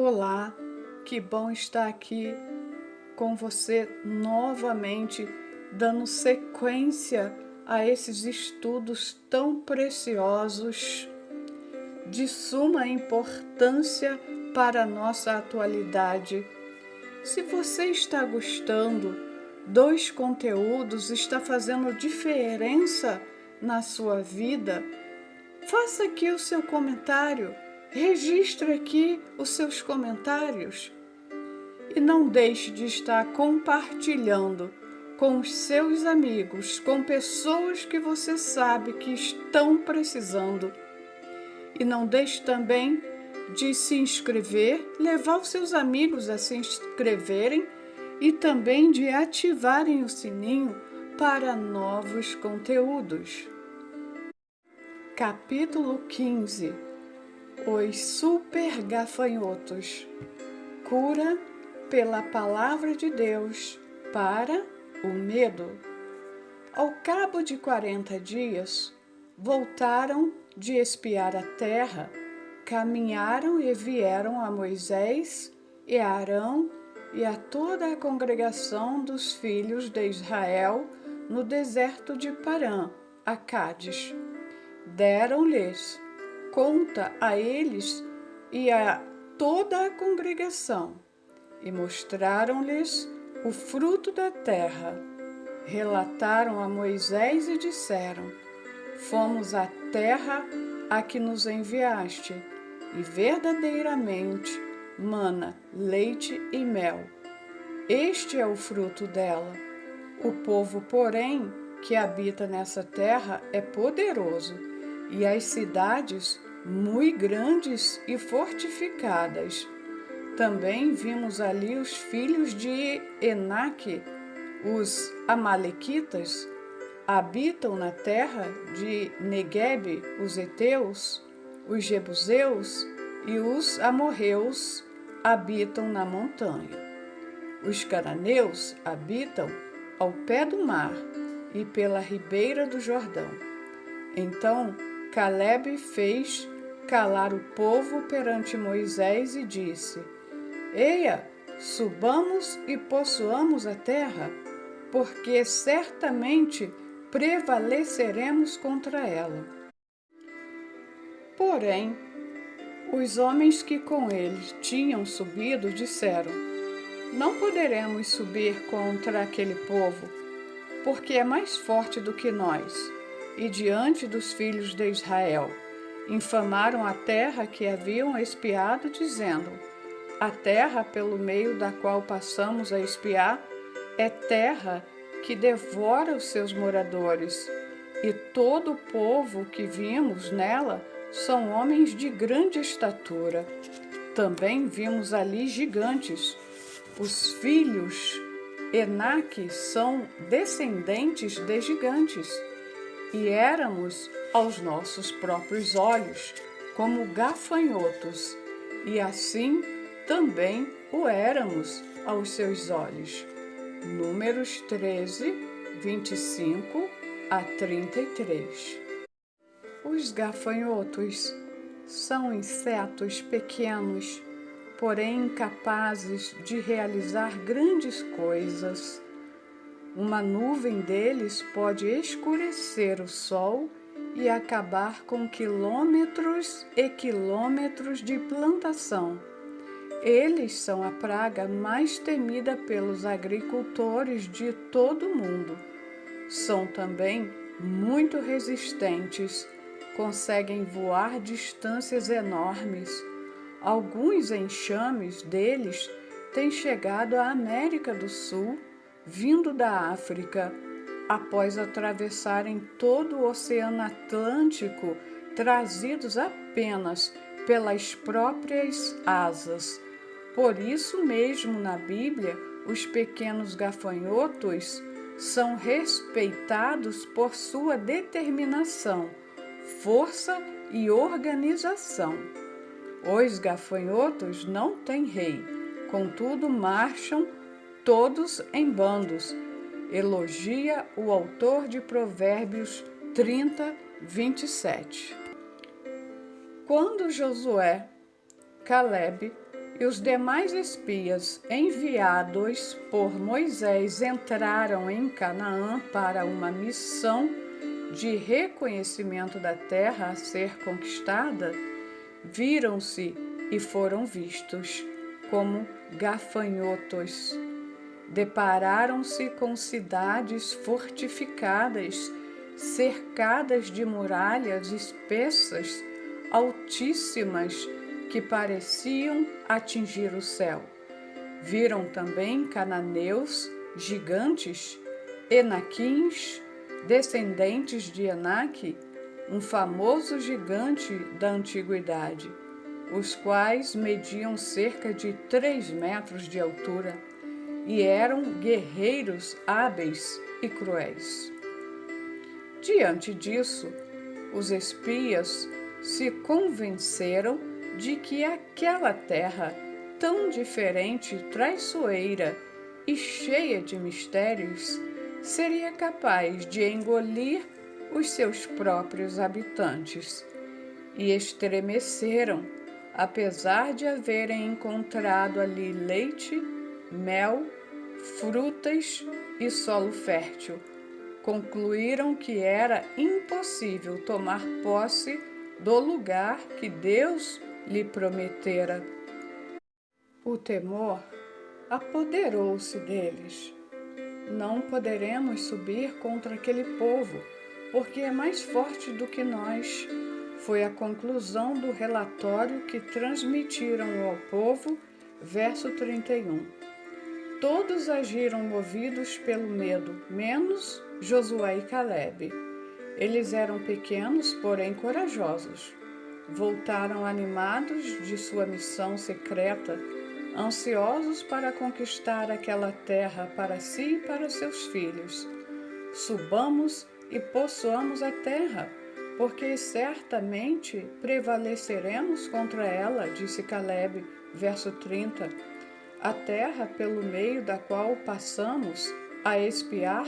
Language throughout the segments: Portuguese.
Olá, que bom estar aqui com você novamente, dando sequência a esses estudos tão preciosos, de suma importância para a nossa atualidade. Se você está gostando dos conteúdos, está fazendo diferença na sua vida, faça aqui o seu comentário, registre aqui os seus comentários e não deixe de estar compartilhando com os seus amigos, com pessoas que você sabe que estão precisando. E não deixe também de se inscrever, levar os seus amigos a se inscreverem e também de ativarem o sininho para novos conteúdos. Capítulo 15. Os super gafanhotos. Cura pela palavra de Deus para o medo. Ao cabo de 40 dias, voltaram de espiar a terra, caminharam e vieram a Moisés e a Arão e a toda a congregação dos filhos de Israel no deserto de Parã, a Cádiz. Deram-lhes conta a eles e a toda a congregação, e mostraram-lhes o fruto da terra. Relataram a Moisés e disseram: Fomos à terra a que nos enviaste, e verdadeiramente mana leite e mel. Este é o fruto dela. O povo, porém, que habita nessa terra é poderoso, e as cidades muito grandes e fortificadas. Também vimos ali os filhos de Enaque, os amalequitas, habitam na terra de Neguebe, os heteus, os jebuseus e os amorreus habitam na montanha. Os cananeus habitam ao pé do mar e pela ribeira do Jordão. Então Calebe fez calar o povo perante Moisés e disse: Eia, subamos e possuamos a terra, porque certamente prevaleceremos contra ela. Porém, os homens que com ele tinham subido disseram: Não poderemos subir contra aquele povo, porque é mais forte do que nós. E diante dos filhos de Israel, infamaram a terra que haviam espiado, dizendo: A terra pelo meio da qual passamos a espiar é terra que devora os seus moradores, e todo o povo que vimos nela são homens de grande estatura. Também vimos ali gigantes. Os filhos Enaque são descendentes de gigantes, e éramos aos nossos próprios olhos como gafanhotos, e assim também o éramos aos seus olhos. Números 13, 25 a 33. Os gafanhotos são insetos pequenos, porém incapazes de realizar grandes coisas. Uma nuvem deles pode escurecer o sol e acabar com quilômetros e quilômetros de plantação. Eles são a praga mais temida pelos agricultores de todo o mundo. São também muito resistentes, conseguem voar distâncias enormes. Alguns enxames deles têm chegado à América do Sul, vindo da África, após atravessarem todo o Oceano Atlântico, trazidos apenas pelas próprias asas. Por isso mesmo, na Bíblia, os pequenos gafanhotos são respeitados por sua determinação, força e organização. Os gafanhotos não têm rei, contudo marcham todos em bandos. Elogia o autor de Provérbios 30, 27. Quando Josué, Calebe E os demais espias enviados por Moisés entraram em Canaã para uma missão de reconhecimento da terra a ser conquistada, viram-se e foram vistos como gafanhotos. Depararam-se com cidades fortificadas, cercadas de muralhas espessas, altíssimas, que pareciam atingir o céu. Viram também cananeus, gigantes, enaquins, descendentes de Enaque, um famoso gigante da antiguidade, os quais mediam cerca de 3 metros de altura e eram guerreiros hábeis e cruéis. Diante disso, os espias se convenceram de que aquela terra, tão diferente, traiçoeira e cheia de mistérios, seria capaz de engolir os seus próprios habitantes. E estremeceram, apesar de haverem encontrado ali leite, mel, frutas e solo fértil. Concluíram que era impossível tomar posse do lugar que Deus lhe prometera. O temor apoderou-se deles. Não poderemos subir contra aquele povo, porque é mais forte do que nós. Foi a conclusão do relatório que transmitiram ao povo, verso 31. Todos agiram movidos pelo medo, menos Josué e Calebe. Eles eram pequenos, porém corajosos. Voltaram animados de sua missão secreta, ansiosos para conquistar aquela terra para si e para seus filhos. Subamos e possuamos a terra, porque certamente prevaleceremos contra ela, disse Calebe, verso 30. A terra pelo meio da qual passamos a espiar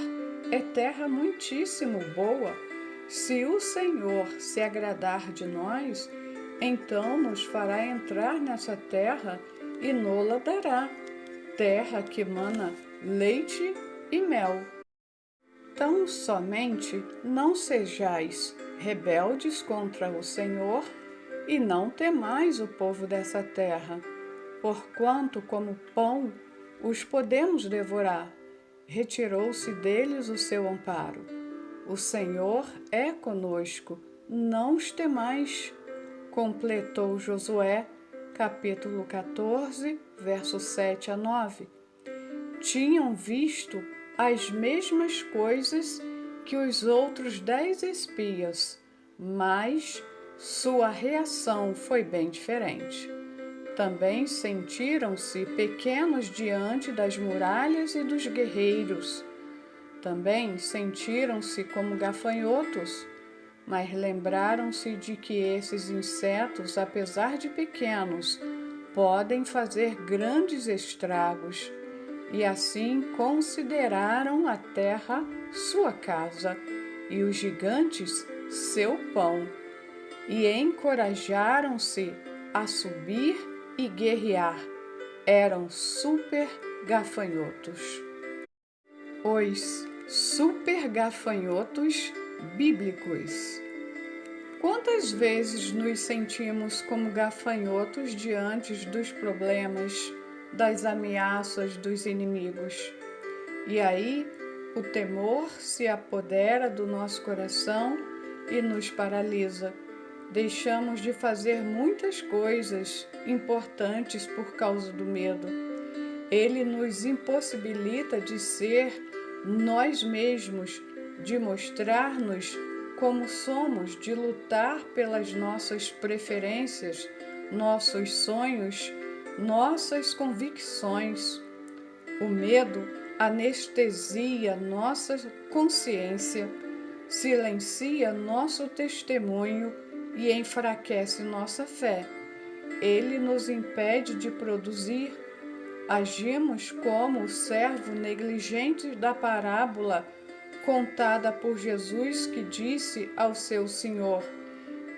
é terra muitíssimo boa. Se o Senhor se agradar de nós, então nos fará entrar nessa terra e nola dará, terra que mana leite e mel. Tão somente não sejais rebeldes contra o Senhor e não temais o povo dessa terra, porquanto como pão os podemos devorar. Retirou-se deles o seu amparo. O Senhor é conosco, não os temais, completou Josué, capítulo 14, versos 7 a 9. Tinham visto as mesmas coisas que os outros 10 espias, mas sua reação foi bem diferente. Também sentiram-se pequenos diante das muralhas e dos guerreiros. Também sentiram-se como gafanhotos, mas lembraram-se de que esses insetos, apesar de pequenos, podem fazer grandes estragos, e assim consideraram a terra sua casa e os gigantes seu pão, e encorajaram-se a subir e guerrear. Eram super gafanhotos. Os super gafanhotos bíblicos. Quantas vezes nos sentimos como gafanhotos diante dos problemas, das ameaças dos inimigos? E aí o temor se apodera do nosso coração e nos paralisa. Deixamos de fazer muitas coisas importantes por causa do medo. Ele nos impossibilita de ser nós mesmos, de mostrar-nos como somos, de lutar pelas nossas preferências, nossos sonhos, nossas convicções. O medo anestesia nossa consciência, silencia nosso testemunho e enfraquece nossa fé. Ele nos impede de produzir. Agimos como o servo negligente da parábola contada por Jesus, que disse ao seu senhor: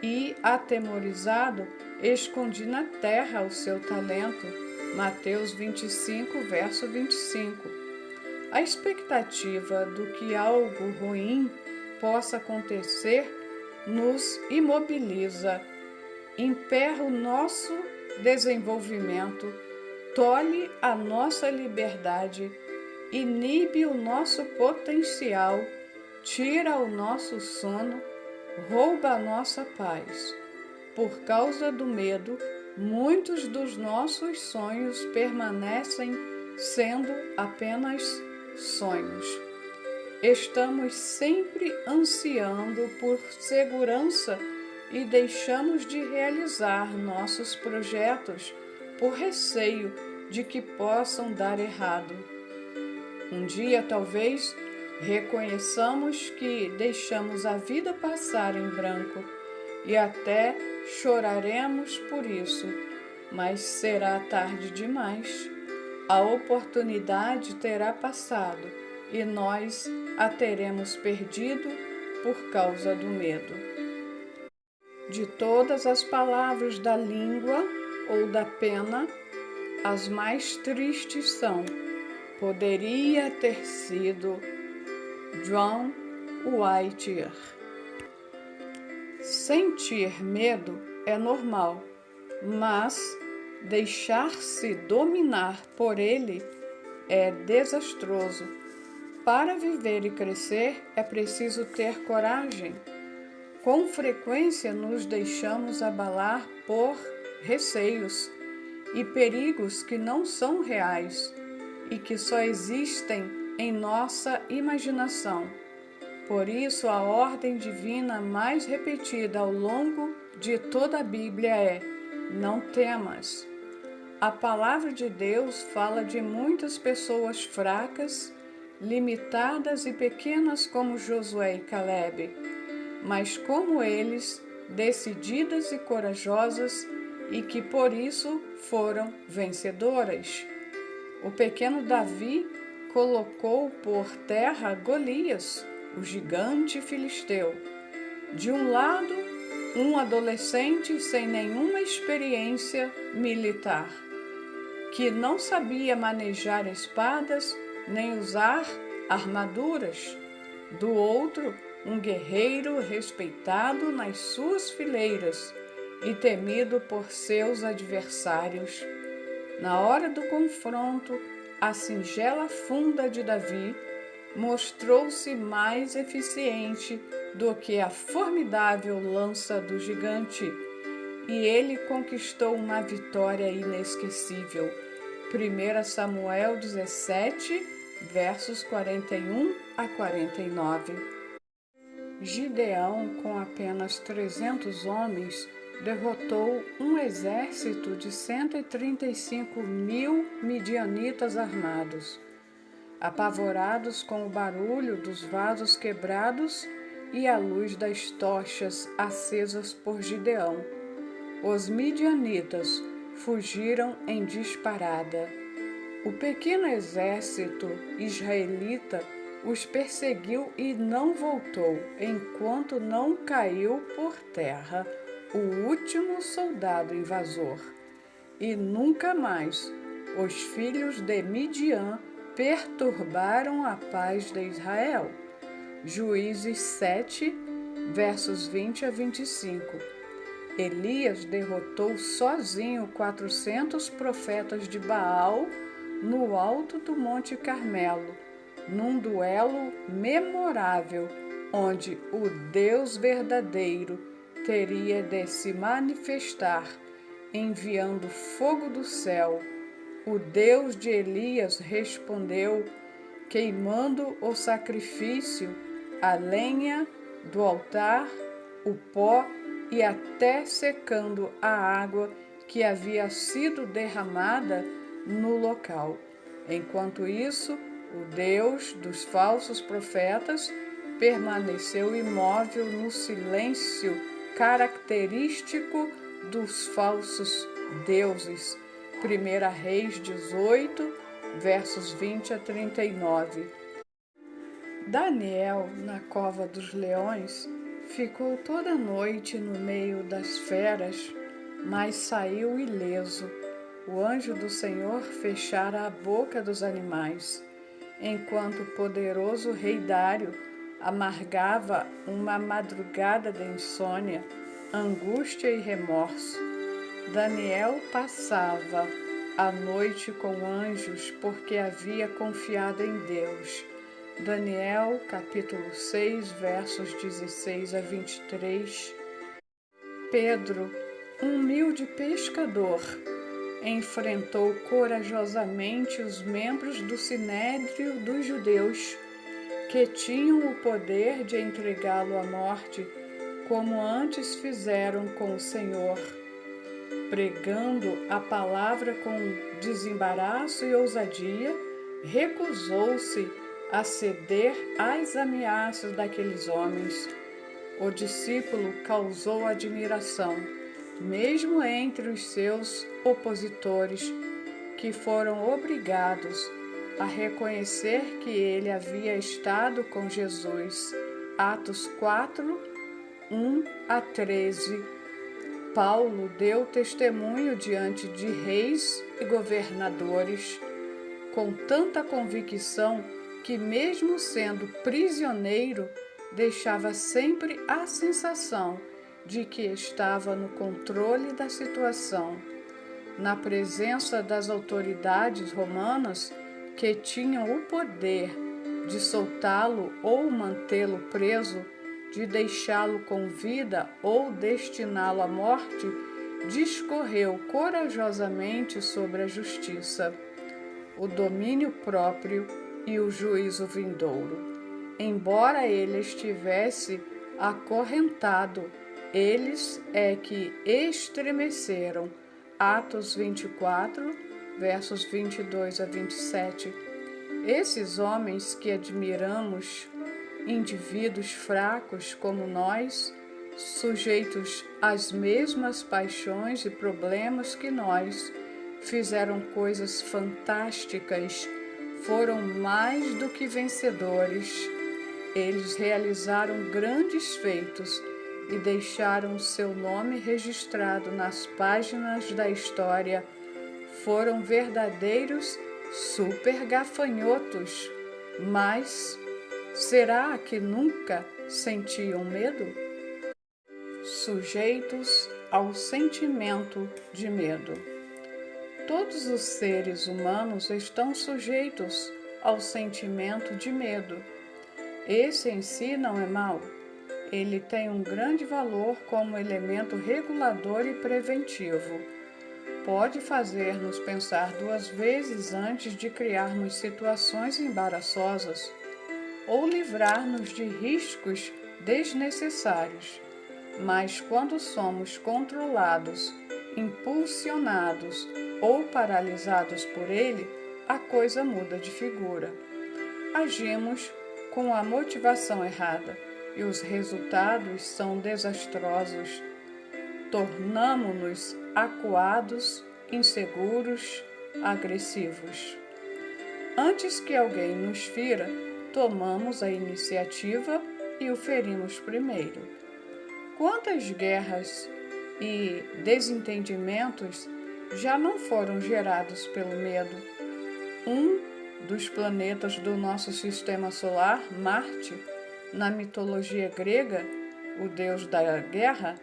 e, atemorizado, escondi na terra o seu talento. Mateus 25, verso 25. A expectativa do que algo ruim possa acontecer nos imobiliza, emperra o nosso desenvolvimento, tolhe a nossa liberdade, inibe o nosso potencial, tira o nosso sono, rouba a nossa paz. Por causa do medo, muitos dos nossos sonhos permanecem sendo apenas sonhos. Estamos sempre ansiando por segurança e deixamos de realizar nossos projetos por receio de que possam dar errado. Um dia, talvez, reconheçamos que deixamos a vida passar em branco e até choraremos por isso, mas será tarde demais. A oportunidade terá passado e nós a teremos perdido por causa do medo. De todas as palavras da língua ou da pena, as mais tristes são: poderia ter sido John Whittier. Sentir medo é normal, mas deixar-se dominar por ele é desastroso. Para viver e crescer é preciso ter coragem. Com frequência nos deixamos abalar por receios e perigos que não são reais e que só existem em nossa imaginação. Por isso, a ordem divina mais repetida ao longo de toda a Bíblia é: não temas. A palavra de Deus fala de muitas pessoas fracas, limitadas e pequenas como Josué e Caleb, mas como eles, decididas e corajosas e que por isso foram vencedoras. O pequeno Davi colocou por terra Golias, o gigante filisteu. De um lado, um adolescente sem nenhuma experiência militar, que não sabia manejar espadas nem usar armaduras. Do outro, um guerreiro respeitado nas suas fileiras e temido por seus adversários. Na hora do confronto, a singela funda de Davi mostrou-se mais eficiente do que a formidável lança do gigante, e ele conquistou uma vitória inesquecível. 1 Samuel 17, versos 41 a 49. Gideão, com apenas 300 homens, derrotou um exército de 135.000 midianitas armados. Apavorados com o barulho dos vasos quebrados e a luz das tochas acesas por Gideão, os midianitas fugiram em disparada. O pequeno exército israelita os perseguiu e não voltou, enquanto não caiu por terra o último soldado invasor. E nunca mais os filhos de Midian perturbaram a paz de Israel. Juízes 7, versos 20 a 25. Elias derrotou sozinho 400 profetas de Baal no alto do Monte Carmelo, num duelo memorável, onde o Deus verdadeiro teria de se manifestar, enviando fogo do céu. O Deus de Elias respondeu, queimando o sacrifício, a lenha do altar, o pó e até secando a água que havia sido derramada no local. Enquanto isso, o Deus dos falsos profetas permaneceu imóvel no silêncio característico dos falsos deuses. 1 Reis 18, versos 20 a 39. Daniel, na cova dos leões, ficou toda a noite no meio das feras, mas saiu ileso. O anjo do Senhor fechara a boca dos animais, enquanto o poderoso rei Dário amargava uma madrugada de insônia, angústia e remorso. Daniel passava a noite com anjos porque havia confiado em Deus. Daniel, capítulo 6, versos 16 a 23. Pedro, um humilde pescador, enfrentou corajosamente os membros do Sinédrio dos judeus, que tinham o poder de entregá-lo à morte, como antes fizeram com o Senhor. Pregando a palavra com desembaraço e ousadia, recusou-se a ceder às ameaças daqueles homens. O discípulo causou admiração, mesmo entre os seus opositores, que foram obrigados a reconhecer que ele havia estado com Jesus. Atos 4, 1 a 13. Paulo deu testemunho diante de reis e governadores, com tanta convicção que, mesmo sendo prisioneiro, deixava sempre a sensação de que estava no controle da situação. Na presença das autoridades romanas, que tinham o poder de soltá-lo ou mantê-lo preso, de deixá-lo com vida ou destiná-lo à morte, discorreu corajosamente sobre a justiça, o domínio próprio e o juízo vindouro. Embora ele estivesse acorrentado, eles é que estremeceram. Atos 24, versos 22 a 27. Esses homens que admiramos, indivíduos fracos como nós, sujeitos às mesmas paixões e problemas que nós, fizeram coisas fantásticas, foram mais do que vencedores. Eles realizaram grandes feitos e deixaram seu nome registrado nas páginas da história. Foram verdadeiros supergafanhotos, mas será que nunca sentiam medo? Sujeitos ao sentimento de medo. Todos os seres humanos estão sujeitos ao sentimento de medo. Esse em si não é mau. Ele tem um grande valor como elemento regulador e preventivo. Pode fazer-nos pensar duas vezes antes de criarmos situações embaraçosas ou livrar-nos de riscos desnecessários. Mas quando somos controlados, impulsionados ou paralisados por ele, a coisa muda de figura. Agimos com a motivação errada e os resultados são desastrosos. Tornamo-nos acuados, inseguros, agressivos. Antes que alguém nos fira, tomamos a iniciativa e o ferimos primeiro. Quantas guerras e desentendimentos já não foram gerados pelo medo? Um dos planetas do nosso sistema solar, Marte, na mitologia grega, o deus da guerra,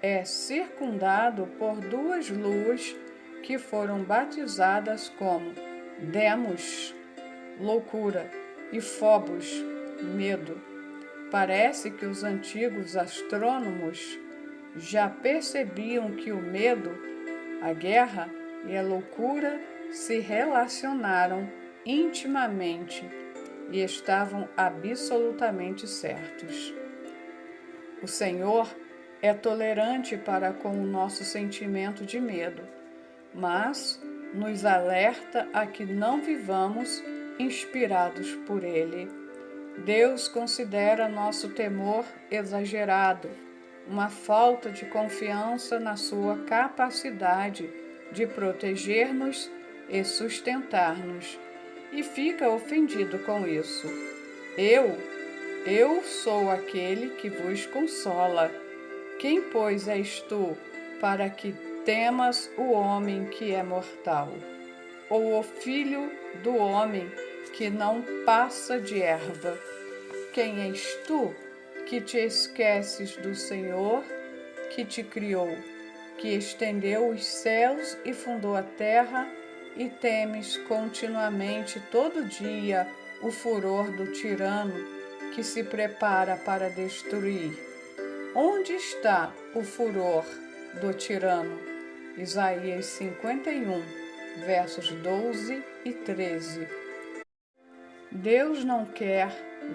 é circundado por duas luas que foram batizadas como Demos, loucura, e Phobos, medo. Parece que os antigos astrônomos já percebiam que o medo, a guerra e a loucura se relacionaram intimamente e estavam absolutamente certos. O Senhor é tolerante para com o nosso sentimento de medo, mas nos alerta a que não vivamos inspirados por ele. Deus considera nosso temor exagerado, uma falta de confiança na sua capacidade de proteger-nos e sustentar-nos, e fica ofendido com isso. Eu sou aquele que vos consola. Quem, pois, és tu para que temas o homem que é mortal, ou o filho do homem que não passa de erva. Quem és tu que te esqueces do Senhor que te criou, que estendeu os céus e fundou a terra, e temes continuamente todo dia o furor do tirano que se prepara para destruir? Onde está o furor do tirano? Isaías 51, versos 12 e 13. Deus não quer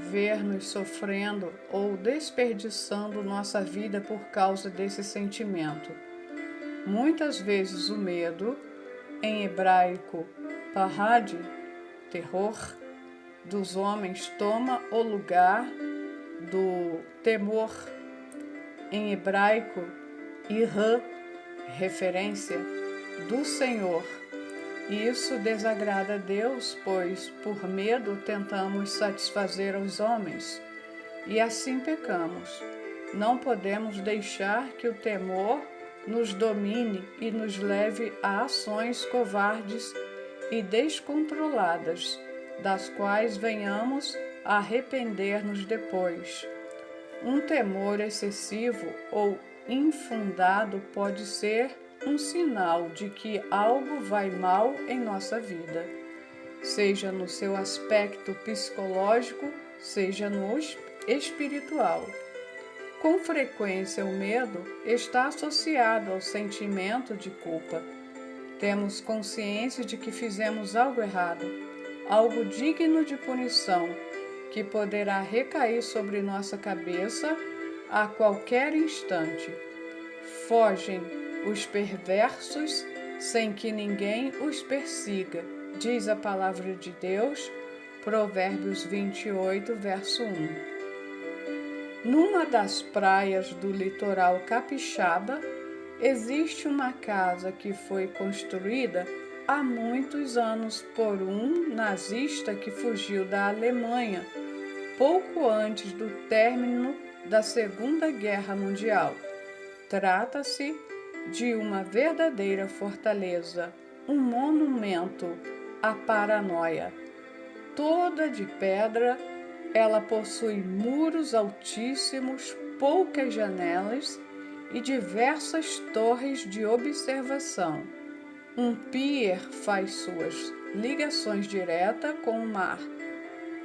ver-nos sofrendo ou desperdiçando nossa vida por causa desse sentimento. Muitas vezes o medo, em hebraico pahad, terror, dos homens toma o lugar do temor, em hebraico irã, referência do Senhor. Isso desagrada a Deus, pois por medo tentamos satisfazer os homens e assim pecamos. Não podemos deixar que o temor nos domine e nos leve a ações covardes e descontroladas, das quais venhamos a arrepender-nos depois. Um temor excessivo ou infundado pode ser um sinal de que algo vai mal em nossa vida, seja no seu aspecto psicológico, seja no espiritual. Com frequência, o medo está associado ao sentimento de culpa. Temos consciência de que fizemos algo errado, algo digno de punição, que poderá recair sobre nossa cabeça a qualquer instante. Fogem os perversos sem que ninguém os persiga, diz a palavra de Deus, Provérbios 28, verso 1. Numa das praias do litoral capixaba, existe uma casa que foi construída há muitos anos por um nazista que fugiu da Alemanha, pouco antes do término da Segunda Guerra Mundial. Trata-se de uma verdadeira fortaleza, um monumento à paranoia. Toda de pedra, ela possui muros altíssimos, poucas janelas e diversas torres de observação. Um pier faz suas ligações diretas com o mar,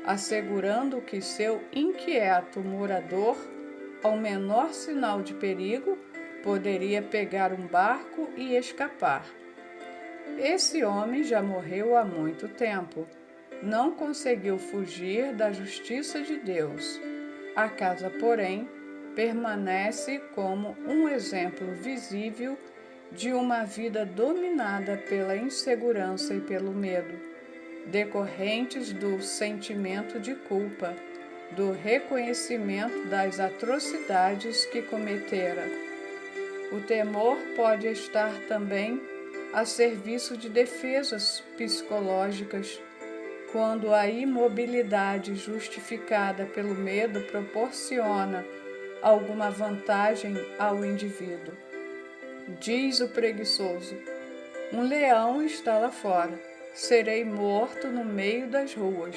assegurando que seu inquieto morador, ao menor sinal de perigo, poderia pegar um barco e escapar. Esse homem já morreu há muito tempo. Não conseguiu fugir da justiça de Deus. A casa, porém, permanece como um exemplo visível de uma vida dominada pela insegurança e pelo medo, decorrentes do sentimento de culpa, do reconhecimento das atrocidades que cometera. O temor pode estar também a serviço de defesas psicológicas, quando a imobilidade justificada pelo medo proporciona alguma vantagem ao indivíduo. Diz o preguiçoso: um leão está lá fora, serei morto no meio das ruas.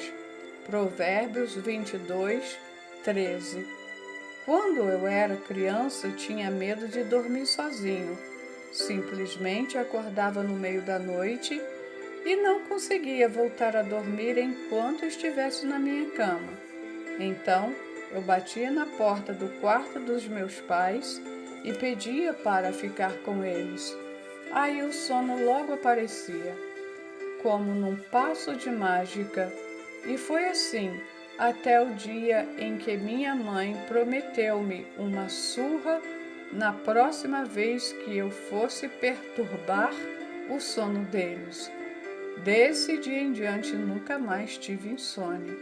Provérbios 22, 13. Quando eu era criança, tinha medo de dormir sozinho. Simplesmente acordava no meio da noite e não conseguia voltar a dormir enquanto estivesse na minha cama. Então, eu batia na porta do quarto dos meus pais e pedia para ficar com eles. Aí o sono logo aparecia, como num passo de mágica, e foi assim até o dia em que minha mãe prometeu-me uma surra na próxima vez que eu fosse perturbar o sono deles. Desse dia em diante nunca mais tive insônia.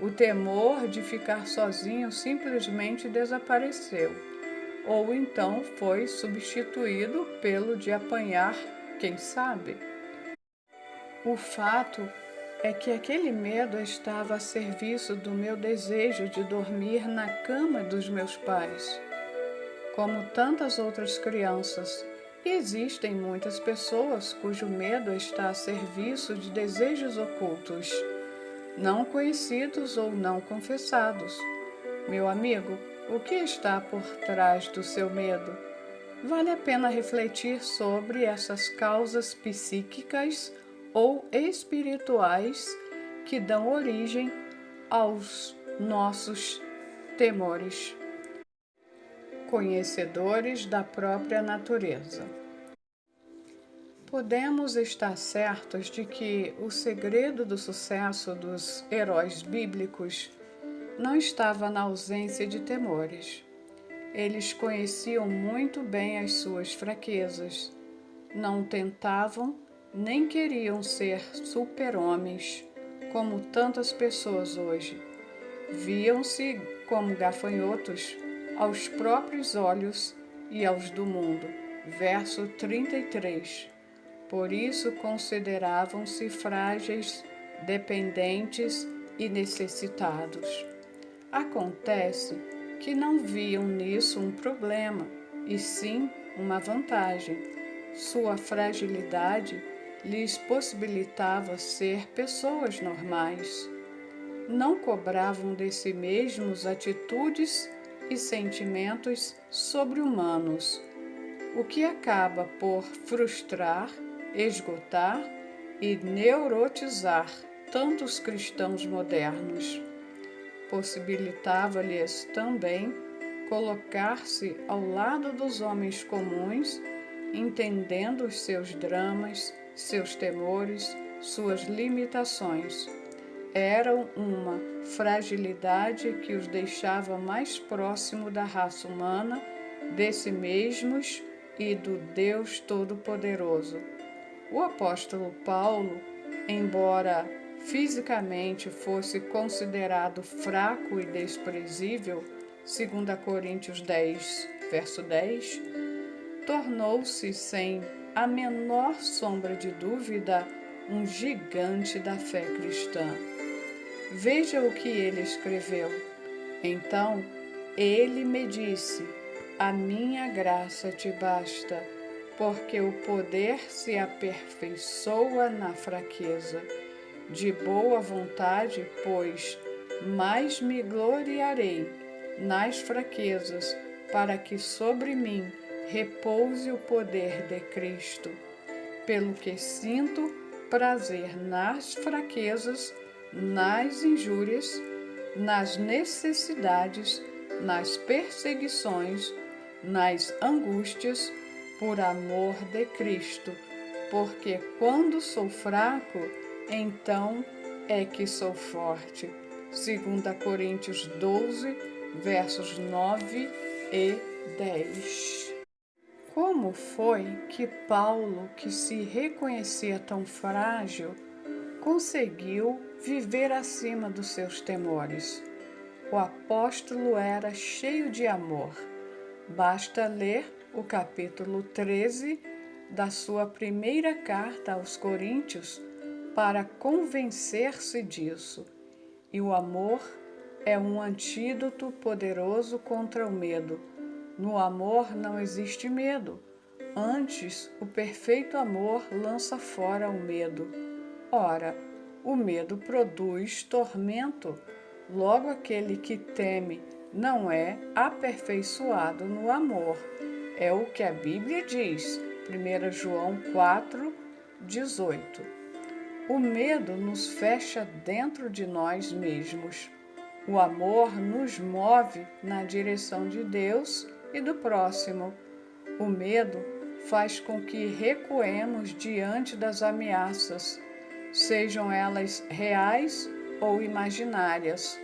O temor de ficar sozinho simplesmente desapareceu, ou então foi substituído pelo de apanhar, quem sabe? O fato é que aquele medo estava a serviço do meu desejo de dormir na cama dos meus pais. Como tantas outras crianças, E existem muitas pessoas cujo medo está a serviço de desejos ocultos, não conhecidos ou não confessados. Meu amigo, o que está por trás do seu medo? Vale a pena refletir sobre essas causas psíquicas ou espirituais que dão origem aos nossos temores. Conhecedores da própria natureza. Podemos estar certos de que o segredo do sucesso dos heróis bíblicos não estava na ausência de temores. Eles conheciam muito bem as suas fraquezas, não tentavam nem queriam ser super-homens, como tantas pessoas hoje. Viam-se como gafanhotos aos próprios olhos e aos do mundo. Verso 33. Por isso consideravam-se frágeis, dependentes e necessitados. Acontece que não viam nisso um problema, e sim uma vantagem. Sua fragilidade lhes possibilitava ser pessoas normais. Não cobravam de si mesmos atitudes e sentimentos sobre-humanos, o que acaba por frustrar, esgotar e neurotizar tantos cristãos modernos. Possibilitava-lhes também colocar-se ao lado dos homens comuns, entendendo os seus dramas, seus temores, suas limitações. Eram uma fragilidade que os deixava mais próximo da raça humana, de si mesmos e do Deus Todo-Poderoso. O apóstolo Paulo, embora fisicamente fosse considerado fraco e desprezível, 2 Coríntios 10, verso 10, tornou-se, sem a menor sombra de dúvida, um gigante da fé cristã. Veja o que ele escreveu. Então, ele me disse: a minha graça te basta, porque o poder se aperfeiçoa na fraqueza. De boa vontade, pois, mais me gloriarei nas fraquezas, para que sobre mim repouse o poder de Cristo. Pelo que sinto prazer nas fraquezas, nas injúrias, nas necessidades, nas perseguições, nas angústias, por amor de Cristo, porque quando sou fraco, então é que sou forte. 2 Coríntios 12, versos 9 e 10. Como foi que Paulo, que se reconhecia tão frágil, conseguiu viver acima dos seus temores? O apóstolo era cheio de amor. Basta ler o capítulo 13 da sua primeira carta aos Coríntios para convencer-se disso. E o amor é um antídoto poderoso contra o medo. No amor não existe medo. Antes, o perfeito amor lança fora o medo. Ora, o medo produz tormento. Logo, aquele que teme não é aperfeiçoado no amor. É o que a Bíblia diz, 1 João 4, 18. O medo nos fecha dentro de nós mesmos. O amor nos move na direção de Deus e do próximo. O medo faz com que recuemos diante das ameaças, sejam elas reais ou imaginárias.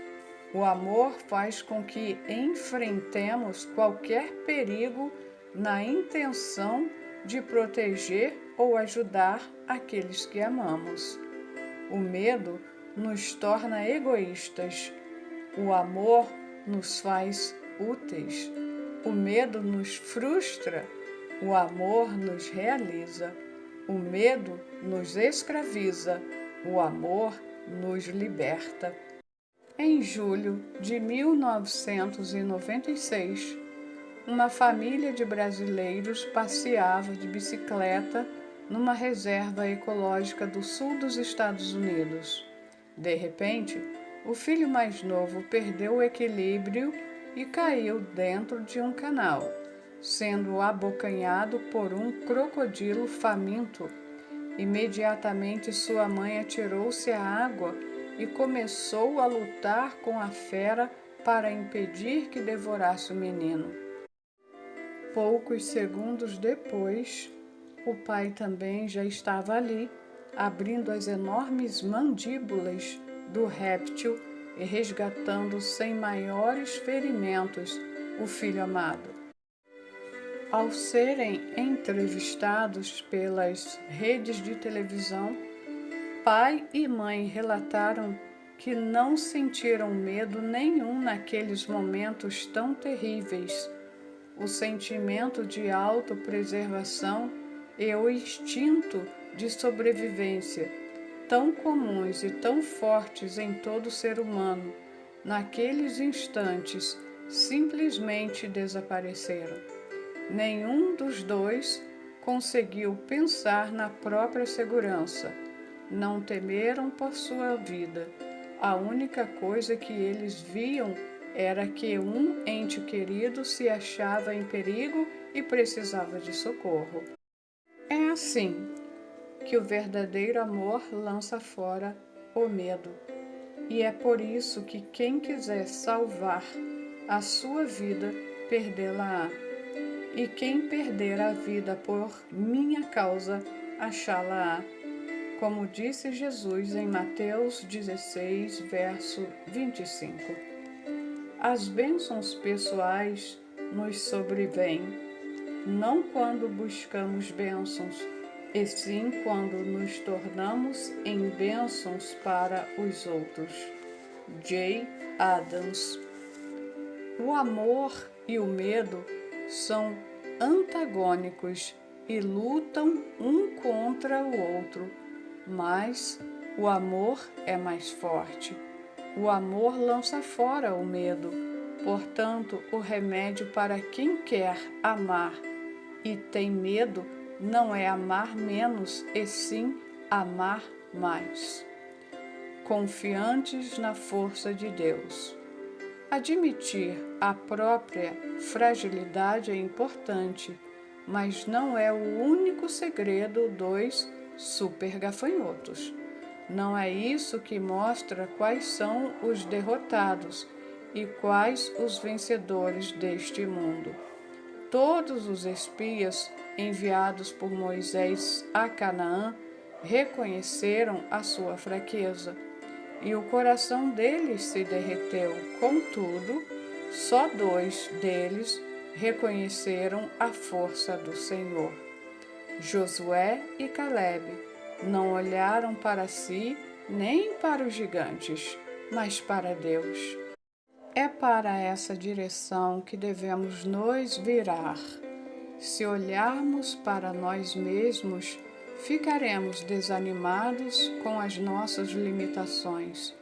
O amor faz com que enfrentemos qualquer perigo na intenção de proteger ou ajudar aqueles que amamos. O medo nos torna egoístas. O amor nos faz úteis. O medo nos frustra. O amor nos realiza. O medo nos escraviza. O amor nos liberta. Em julho de 1996, uma família de brasileiros passeava de bicicleta numa reserva ecológica do sul dos Estados Unidos. De repente, o filho mais novo perdeu o equilíbrio e caiu dentro de um canal, sendo abocanhado por um crocodilo faminto. Imediatamente sua mãe atirou-se à água e começou a lutar com a fera para impedir que devorasse o menino. Poucos segundos depois, o pai também já estava ali, abrindo as enormes mandíbulas do réptil e resgatando sem maiores ferimentos o filho amado. Ao serem entrevistados pelas redes de televisão, pai e mãe relataram que não sentiram medo nenhum naqueles momentos tão terríveis. O sentimento de autopreservação e o instinto de sobrevivência, tão comuns e tão fortes em todo ser humano, naqueles instantes simplesmente desapareceram. Nenhum dos dois conseguiu pensar na própria segurança. Não temeram por sua vida. A única coisa que eles viam era que um ente querido se achava em perigo e precisava de socorro. É assim que o verdadeiro amor lança fora o medo. E é por isso que quem quiser salvar a sua vida, perdê-la-á. E quem perder a vida por minha causa, achá-la-á. Como disse Jesus em Mateus 16, verso 25. As bênçãos pessoais nos sobrevêm, não quando buscamos bênçãos, e sim quando nos tornamos em bênçãos para os outros. Jay Adams. O amor e o medo são antagônicos e lutam um contra o outro, mas o amor é mais forte. O amor lança fora o medo. Portanto, o remédio para quem quer amar e tem medo não é amar menos, e sim amar mais. Confiantes na força de Deus. Admitir a própria fragilidade é importante, mas não é o único segredo dos supergafanhotos. Não é isso que mostra quais são os derrotados e quais os vencedores deste mundo. Todos os espias enviados por Moisés a Canaã reconheceram a sua fraqueza, e o coração deles se derreteu. Contudo, só 2 deles reconheceram a força do Senhor. Josué e Calebe não olharam para si nem para os gigantes, mas para Deus. É para essa direção que devemos nos virar. Se olharmos para nós mesmos, ficaremos desanimados com as nossas limitações.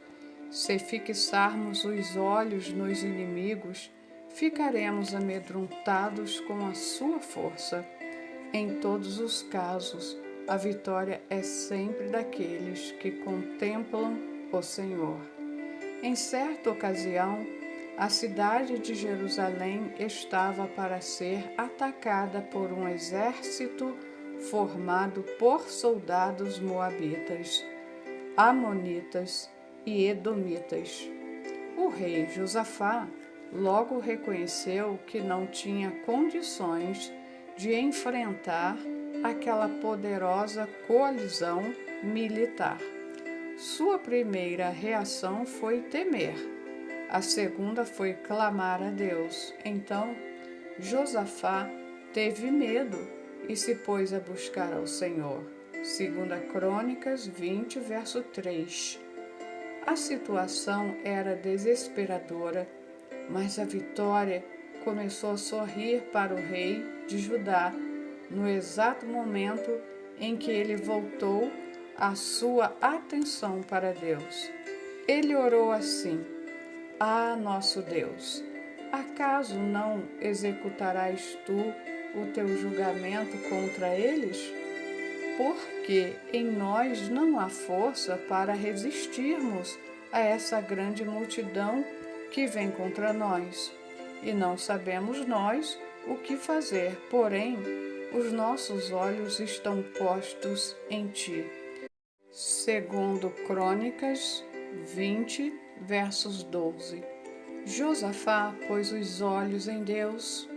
Se fixarmos os olhos nos inimigos, ficaremos amedrontados com a sua força. Em todos os casos, a vitória é sempre daqueles que contemplam o Senhor. Em certa ocasião, a cidade de Jerusalém estava para ser atacada por um exército formado por soldados moabitas, amonitas e edomitas. O rei Josafá logo reconheceu que não tinha condições de enfrentar aquela poderosa coalizão militar. Sua primeira reação foi temer. A segunda foi clamar a Deus. Então, Josafá teve medo e se pôs a buscar ao Senhor. 2 Crônicas 20, verso 3. A situação era desesperadora, mas a vitória começou a sorrir para o rei de Judá no exato momento em que ele voltou a sua atenção para Deus. Ele orou assim: Ah, nosso Deus, acaso não executarás tu o teu julgamento contra eles? Porque em nós não há força para resistirmos a essa grande multidão que vem contra nós. E não sabemos nós o que fazer, porém, os nossos olhos estão postos em ti. Segundo Crônicas 20, versos 12. Josafá pôs os olhos em Deus,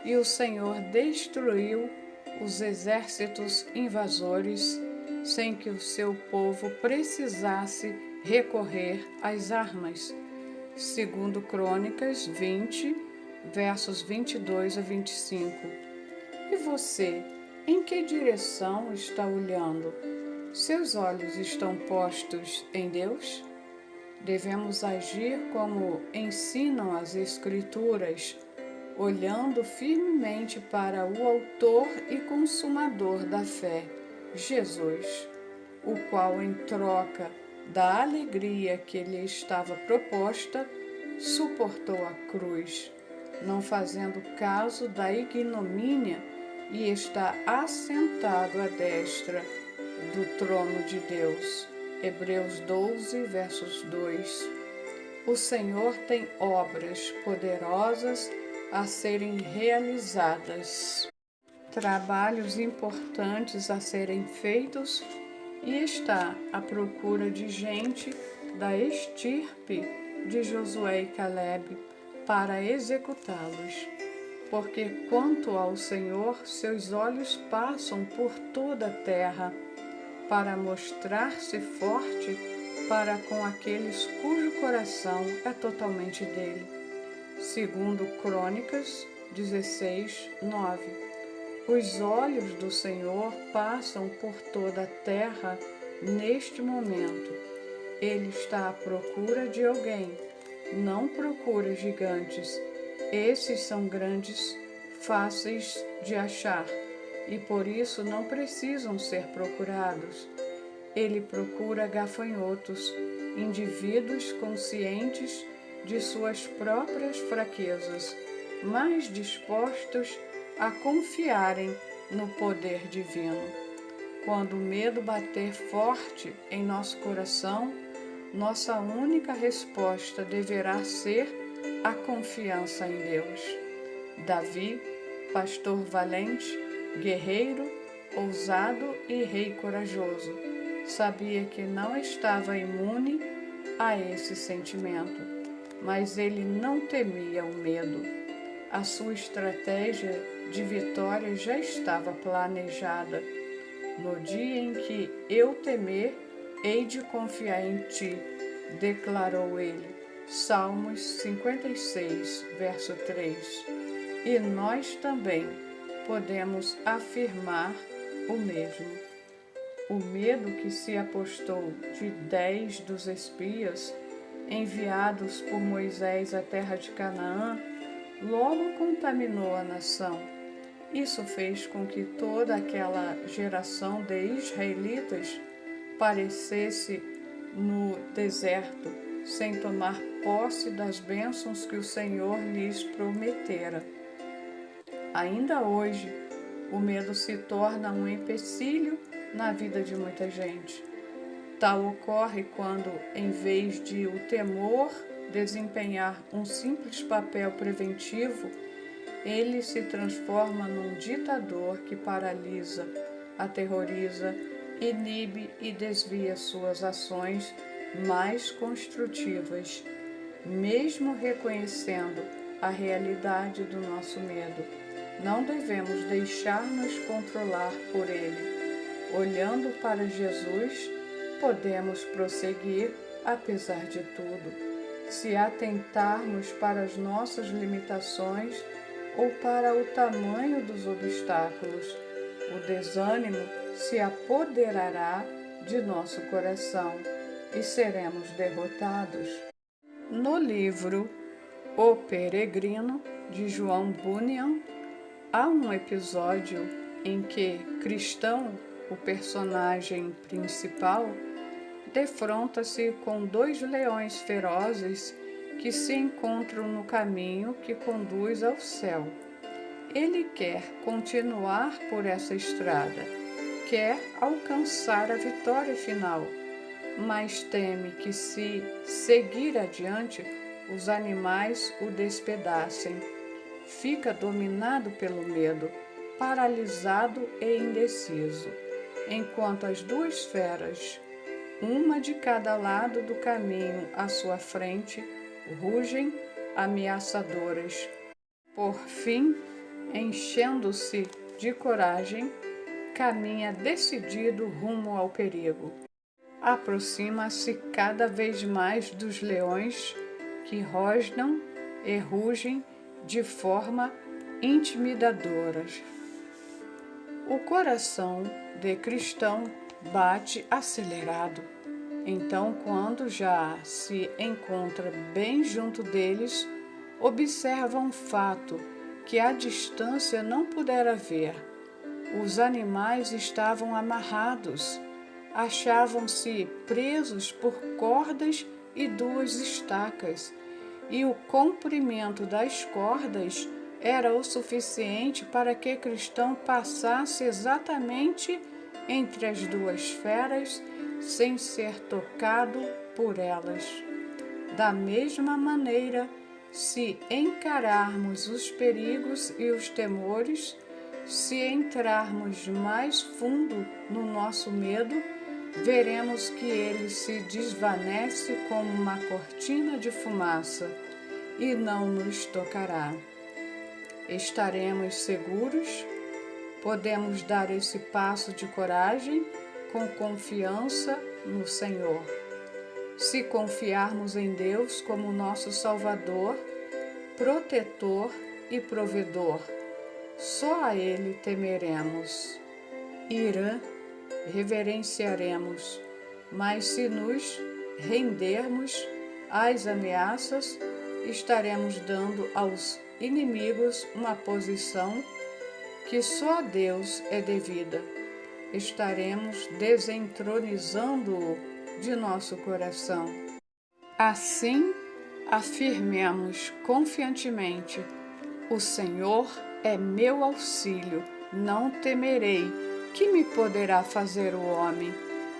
e o Senhor destruiu os exércitos invasores sem que o seu povo precisasse recorrer às armas. Segundo Crônicas 20, versos 22 a 25. E você, em que direção está olhando? Seus olhos estão postos em Deus? Devemos agir como ensinam as Escrituras, olhando firmemente para o Autor e Consumador da fé, Jesus, o qual, em troca da alegria que lhe estava proposta, suportou a cruz, não fazendo caso da ignomínia, e está assentado à destra do trono de Deus. Hebreus 12, versos 2. O Senhor tem obras poderosas a serem realizadas, trabalhos importantes a serem feitos, e está à procura de gente da estirpe de Josué e Calebe para executá-los. Porque quanto ao Senhor, seus olhos passam por toda a terra, para mostrar-se forte para com aqueles cujo coração é totalmente dele. Segundo Crônicas 16, 9. Os olhos do Senhor passam por toda a terra neste momento. Ele está à procura de alguém, não procura gigantes. Esses são grandes, fáceis de achar, e por isso não precisam ser procurados. Ele procura gafanhotos, indivíduos conscientes de suas próprias fraquezas, mas dispostos a confiarem no poder divino. Quando o medo bater forte em nosso coração, nossa única resposta deverá ser a confiança em Deus. Davi, pastor valente, guerreiro, ousado e rei corajoso, sabia que não estava imune a esse sentimento, mas ele não temia o medo. A sua estratégia de vitória já estava planejada. No dia em que eu temer, hei de confiar em ti, declarou ele. Salmos 56, verso 3. E nós também podemos afirmar o mesmo. O medo que se apostou de 10 dos espias enviados por Moisés à terra de Canaã logo contaminou a nação. Isso fez com que toda aquela geração de israelitas parecesse no deserto, sem tomar posse das bênçãos que o Senhor lhes prometera. Ainda hoje, o medo se torna um empecilho na vida de muita gente. Tal ocorre quando, em vez de o temor desempenhar um simples papel preventivo, ele se transforma num ditador que paralisa, aterroriza, inibe e desvia suas ações mais construtivas, mesmo reconhecendo a realidade do nosso medo. Não devemos deixar-nos controlar por ele. Olhando para Jesus, podemos prosseguir apesar de tudo. Se atentarmos para as nossas limitações ou para o tamanho dos obstáculos, o desânimo se apoderará de nosso coração e seremos derrotados. No livro O Peregrino, de João Bunyan, há um episódio em que Cristão, o personagem principal, defronta-se com 2 leões ferozes que se encontram no caminho que conduz ao céu. Ele quer continuar por essa estrada, quer alcançar a vitória final, mas teme que, se seguir adiante, os animais o despedacem. Fica dominado pelo medo, paralisado e indeciso, enquanto as duas feras, uma de cada lado do caminho à sua frente, rugem ameaçadoras. Por fim, enchendo-se de coragem, caminha decidido rumo ao perigo. Aproxima-se cada vez mais dos leões que rosnam e rugem de forma intimidadora. O coração de cristão bate acelerado. Então, quando já se encontra bem junto deles, observa um fato que à distância não pudera ver. Os animais estavam amarrados, achavam-se presos por cordas e duas estacas, e o comprimento das cordas era o suficiente para que Cristão passasse exatamente entre as duas feras sem ser tocado por elas. Da mesma maneira, se encararmos os perigos e os temores, se entrarmos mais fundo no nosso medo, veremos que ele se desvanece como uma cortina de fumaça e não nos tocará. Estaremos seguros, podemos dar esse passo de coragem com confiança no Senhor. Se confiarmos em Deus como nosso Salvador, protetor e provedor, só a Ele temeremos. Irã reverenciaremos, mas se nos rendermos às ameaças, estaremos dando aos inimigos uma posição que só a Deus é devida. Estaremos desentronizando-o de nosso coração. Assim, afirmemos confiantemente: o Senhor é meu auxílio, não temerei. Que me poderá fazer o homem?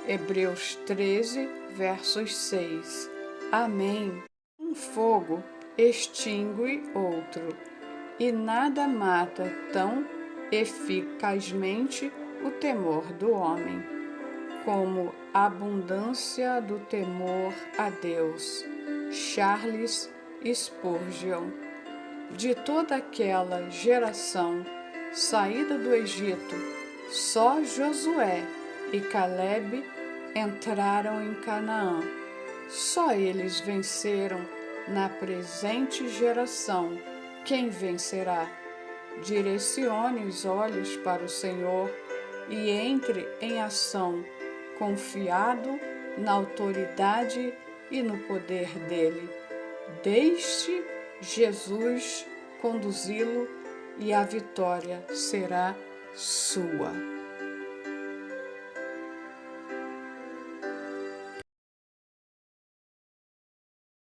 Hebreus 13, versos 6. Amém. Um fogo extingue outro, e nada mata tão eficazmente o temor do homem como a abundância do temor a Deus. Charles Spurgeon. De toda aquela geração saída do Egito, só Josué e Calebe entraram em Canaã. Só eles venceram. Na presente geração, quem vencerá? Direcione os olhos para o Senhor e entre em ação, confiado na autoridade e no poder dele. Deixe Jesus conduzi-lo e a vitória será sua.